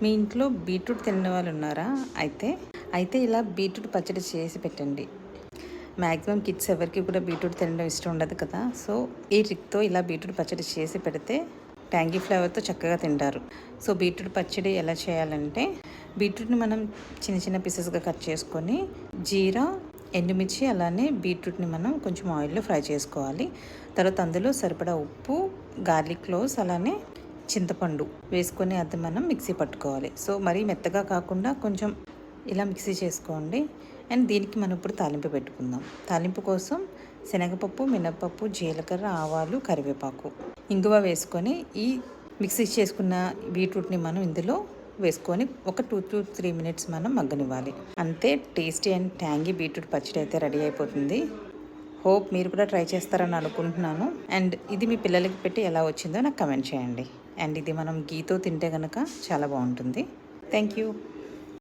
మీ ఇంట్లో బీట్రూట్ తినే వాళ్ళు ఉన్నారా? అయితే ఇలా బీట్రూట్ పచ్చడి చేసి పెట్టండి. మ్యాక్సిమం కిడ్స్ ఎవరికి కూడా బీట్రూట్ తినడం ఇష్టం ఉండదు కదా. సో ఈ ట్రిక్తో ఇలా బీట్రూట్ పచ్చడి చేసి పెడితే ట్యాంగీ ఫ్లేవర్తో చక్కగా తింటారు. సో బీట్రూట్ పచ్చడి ఎలా చేయాలంటే, బీట్రూట్ని మనం చిన్న చిన్న పీసెస్గా కట్ చేసుకొని జీరా, ఎండుమిర్చి అలానే బీట్రూట్ని మనం కొంచెం ఆయిల్లో ఫ్రై చేసుకోవాలి. తర్వాత అందులో సరిపడా ఉప్పు, గార్లిక్ క్లోవ్స్ అలానే చింతపండు వేసుకొని అది మనం మిక్సీ పట్టుకోవాలి. సో మరీ మెత్తగా కాకుండా కొంచెం ఇలా మిక్సీ చేసుకోండి. అండ్ దీనికి మనం ఇప్పుడు తాలింపు పెట్టుకుందాం. తాలింపు కోసం శనగపప్పు, మినపప్పు, జీలకర్ర, ఆవాలు, కరివేపాకు, ఇంగువ వేసుకొని ఈ మిక్సీ చేసుకున్న బీట్రూట్ని మనం ఇందులో వేసుకొని ఒక 2 to 3 minutes మనం మగ్గనివ్వాలి. అంతే, టేస్టీ అండ్ ట్యాంగీ బీట్రూట్ పచ్చడి అయితే రెడీ అయిపోతుంది. హోప్ మీరు కూడా ట్రై చేస్తారని అనుకుంటున్నాను. అండ్ ఇది మీ పిల్లలకి పెట్టి ఎలా వచ్చిందో నాకు కమెంట్ చేయండి. అండ్ ఇది మనం గీతో తింటే కనుక చాలా బాగుంటుంది. Thank you.